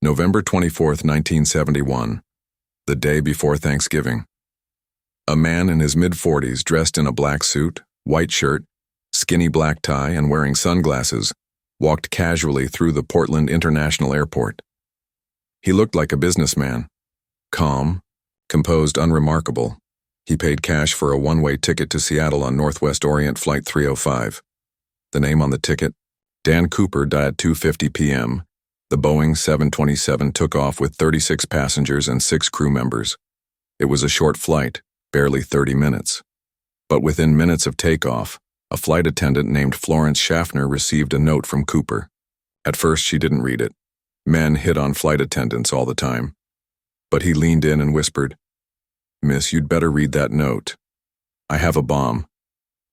November 24th, 1971, the day before Thanksgiving. A man in his mid-40s dressed in a black suit, white shirt, skinny black tie, and wearing sunglasses walked casually through the Portland International Airport. He looked like a businessman. Calm, composed, unremarkable. He paid cash for a one-way ticket to Seattle on Northwest Orient Flight 305. The name on the ticket? Dan Cooper died at 2:50 p.m. The Boeing 727 took off with 36 passengers and 6 crew members. It was a short flight, barely 30 minutes. But within minutes of takeoff, a flight attendant named Florence Schaffner received a note from Cooper. At first, she didn't read it. Men hit on flight attendants all the time. But he leaned in and whispered, "Miss, you'd better read that note. I have a bomb."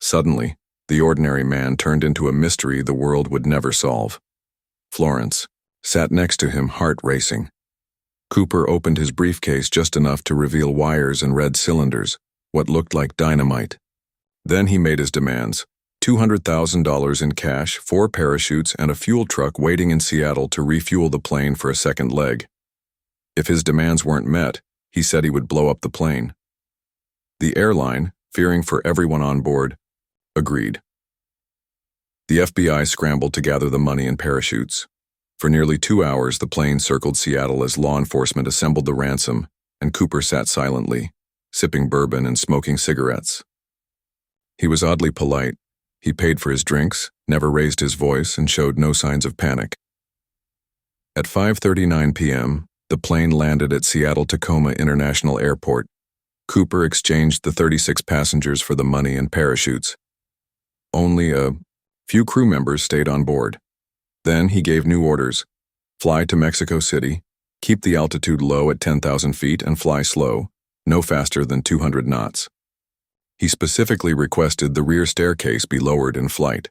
Suddenly, the ordinary man turned into a mystery the world would never solve. Florence sat next to him, heart racing. Cooper opened his briefcase just enough to reveal wires and red cylinders, what looked like dynamite. Then he made his demands: $200,000 in cash, 4 parachutes, and a fuel truck waiting in Seattle to refuel the plane for a second leg. If his demands weren't met, he said he would blow up the plane. The airline, fearing for everyone on board, agreed. The FBI scrambled to gather the money and parachutes. For nearly 2 hours, the plane circled Seattle as law enforcement assembled the ransom, and Cooper sat silently, sipping bourbon and smoking cigarettes. He was oddly polite. He paid for his drinks, never raised his voice, and showed no signs of panic. At 5:39 p.m., the plane landed at Seattle-Tacoma International Airport. Cooper exchanged the 36 passengers for the money and parachutes. Only a few crew members stayed on board. Then he gave new orders: fly to Mexico City, keep the altitude low at 10,000 feet, and fly slow, no faster than 200 knots. He specifically requested the rear staircase be lowered in flight.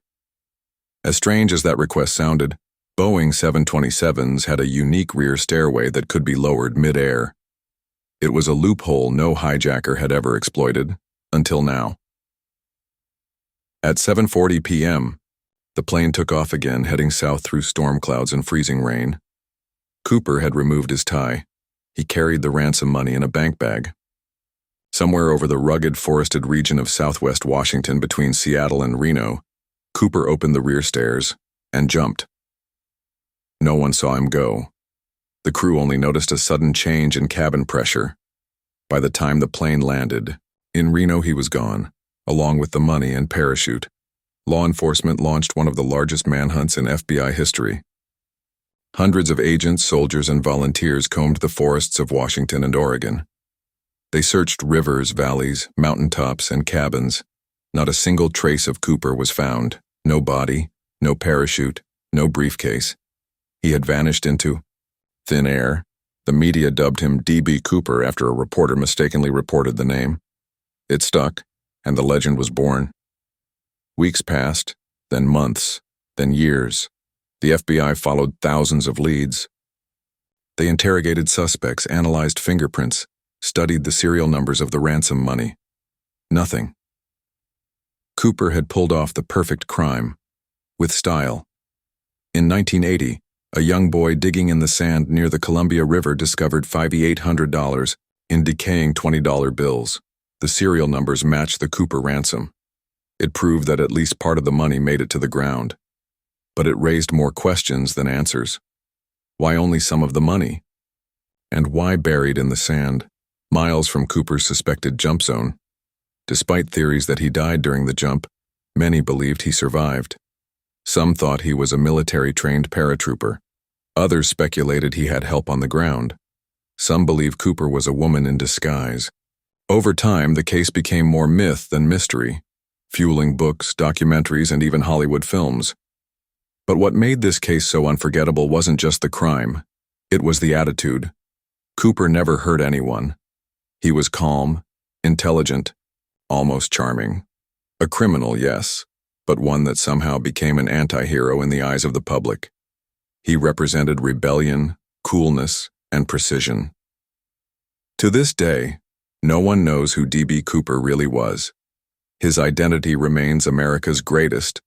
As strange as that request sounded, Boeing 727s had a unique rear stairway that could be lowered mid-air. It was a loophole no hijacker had ever exploited, until now. At 7:40 p.m., the plane took off again, heading south through storm clouds and freezing rain. Cooper had removed his tie. He carried the ransom money in a bank bag. Somewhere over the rugged, forested region of southwest Washington between Seattle and Reno, Cooper opened the rear stairs and jumped. No one saw him go. The crew only noticed a sudden change in cabin pressure. By the time the plane landed, in Reno he was gone, along with the money and parachute. Law enforcement launched one of the largest manhunts in FBI history. Hundreds of agents, soldiers, and volunteers combed the forests of Washington and Oregon. They searched rivers, valleys, mountaintops, and cabins. Not a single trace of Cooper was found. No body, no parachute, no briefcase. He had vanished into thin air. The media dubbed him D.B. Cooper after a reporter mistakenly reported the name. It stuck, and the legend was born. Weeks passed, then months, then years. The FBI followed thousands of leads. They interrogated suspects, analyzed fingerprints, studied the serial numbers of the ransom money. Nothing. Cooper had pulled off the perfect crime, with style. In 1980, a young boy digging in the sand near the Columbia River discovered $5,800 in decaying $20 bills. The serial numbers matched the Cooper ransom. It proved that at least part of the money made it to the ground. But it raised more questions than answers. Why only some of the money? And why buried in the sand, miles from Cooper's suspected jump zone? Despite theories that he died during the jump, many believed he survived. Some thought he was a military-trained paratrooper. Others speculated he had help on the ground. Some believe Cooper was a woman in disguise. Over time, the case became more myth than mystery, fueling books, documentaries, and even Hollywood films. But what made this case so unforgettable wasn't just the crime. It was the attitude. Cooper never hurt anyone. He was calm, intelligent, almost charming. A criminal, yes, but one that somehow became an anti-hero in the eyes of the public. He represented rebellion, coolness, and precision. To this day, no one knows who D.B. Cooper really was. His identity remains America's greatest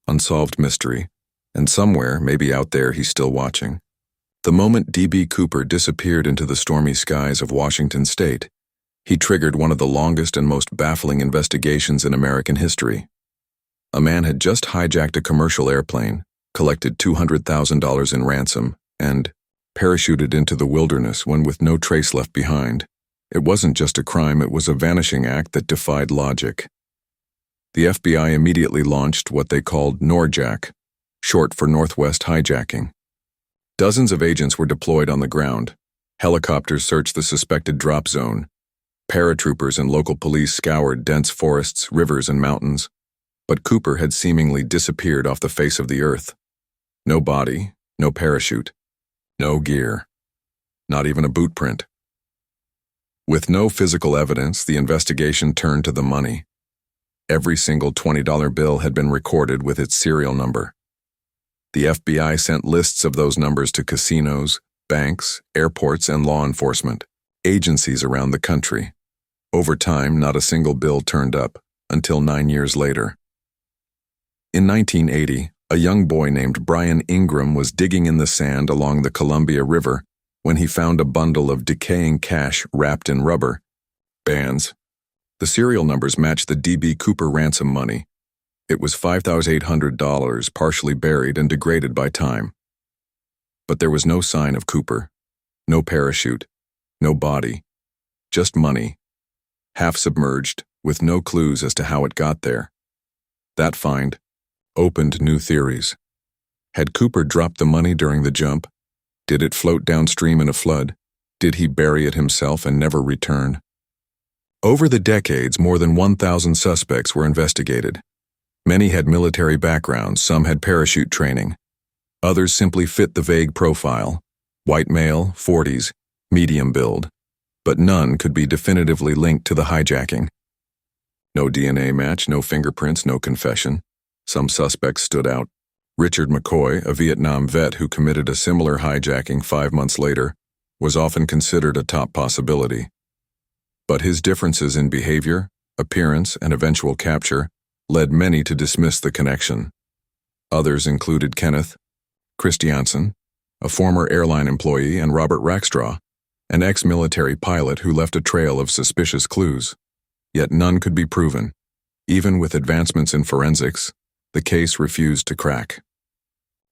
unsolved mystery, and somewhere, maybe out there, he's still watching. The moment D.B. Cooper disappeared into the stormy skies of Washington state, he triggered one of the longest and most baffling investigations in American history. A man had just hijacked a commercial airplane, collected $200,000 in ransom, and parachuted into the wilderness when with no trace left behind. It wasn't just a crime, it was a vanishing act that defied logic. The FBI immediately launched what they called NORJAC, short for Northwest Hijacking. Dozens of agents were deployed on the ground. Helicopters searched the suspected drop zone. Paratroopers and local police scoured dense forests, rivers, and mountains. But Cooper had seemingly disappeared off the face of the earth. No body, no parachute, no gear, not even a boot print. With no physical evidence, the investigation turned to the money. Every single $20 bill had been recorded with its serial number. The FBI sent lists of those numbers to casinos, banks, airports, and law enforcement agencies around the country. Over time, not a single bill turned up, until 9 years later. In 1980, a young boy named Brian Ingram was digging in the sand along the Columbia River when he found a bundle of decaying cash wrapped in rubber bands. The serial numbers matched the D.B. Cooper ransom money. It was $5,800, partially buried and degraded by time. But there was no sign of Cooper, no parachute, no body, just money, half submerged, with no clues as to how it got there. That find opened new theories. Had Cooper dropped the money during the jump? Did it float downstream in a flood? Did he bury it himself and never return? Over the decades, more than 1,000 suspects were investigated. Many had military backgrounds, some had parachute training. Others simply fit the vague profile: white male, 40s, medium build. But none could be definitively linked to the hijacking. No DNA match, no fingerprints, no confession. Some suspects stood out. Richard McCoy, a Vietnam vet who committed a similar hijacking 5 months later, was often considered a top possibility. But his differences in behavior, appearance, and eventual capture led many to dismiss the connection. Others included Kenneth Christiansen, a former airline employee, and Robert Rackstraw, an ex-military pilot who left a trail of suspicious clues. Yet none could be proven. Even with advancements in forensics, the case refused to crack.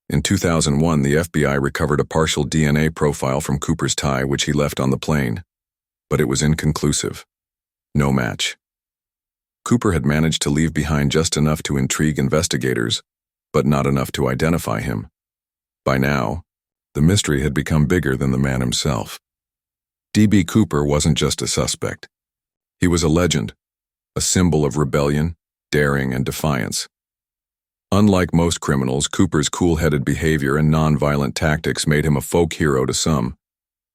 In 2001, the FBI recovered a partial DNA profile from Cooper's tie which he left on the plane. But it was inconclusive. No match. Cooper had managed to leave behind just enough to intrigue investigators, but not enough to identify him. By now, the mystery had become bigger than the man himself. D.B. Cooper wasn't just a suspect. He was a legend, a symbol of rebellion, daring, and defiance. Unlike most criminals, Cooper's cool-headed behavior and non-violent tactics made him a folk hero to some.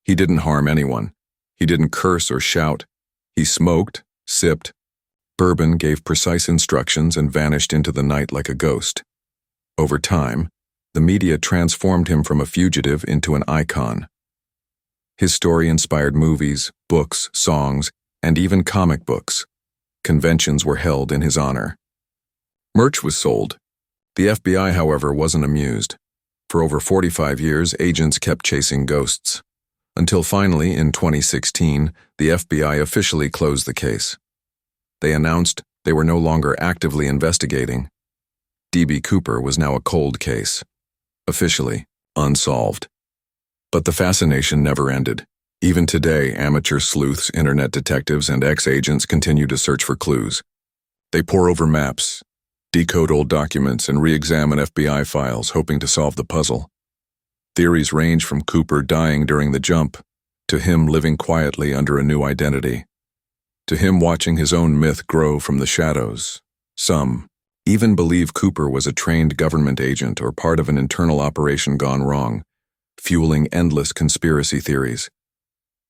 He didn't harm anyone. He didn't curse or shout. He smoked, sipped bourbon, gave precise instructions, and vanished into the night like a ghost. Over time, the media transformed him from a fugitive into an icon. His story inspired movies, books, songs, and even comic books. Conventions were held in his honor. Merch was sold. The FBI, however, wasn't amused. For over 45 years, agents kept chasing ghosts. Until finally, in 2016, the FBI officially closed the case. They announced they were no longer actively investigating. D.B. Cooper was now a cold case. Officially, unsolved. But the fascination never ended. Even today, amateur sleuths, internet detectives, and ex-agents continue to search for clues. They pore over maps, decode old documents, and re-examine FBI files, hoping to solve the puzzle. Theories range from Cooper dying during the jump, to him living quietly under a new identity, to him watching his own myth grow from the shadows. Some even believe Cooper was a trained government agent or part of an internal operation gone wrong, fueling endless conspiracy theories.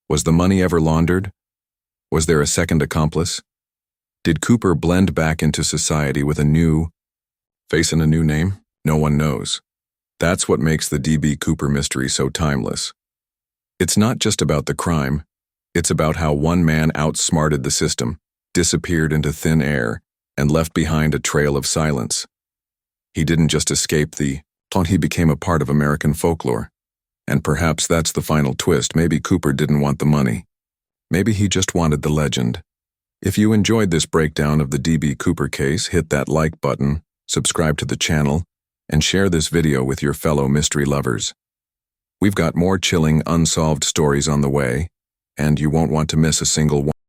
Was the money ever laundered? Was there a second accomplice? Did Cooper blend back into society with a new face and a new name? No one knows. That's what makes the D.B. Cooper mystery so timeless. It's not just about the crime. It's about how one man outsmarted the system, disappeared into thin air, and left behind a trail of silence. He didn't just escape he became a part of American folklore. And perhaps that's the final twist. Maybe Cooper didn't want the money. Maybe he just wanted the legend. If you enjoyed this breakdown of the D.B. Cooper case, hit that like button, subscribe to the channel, and share this video with your fellow mystery lovers. We've got more chilling, unsolved stories on the way, and you won't want to miss a single one.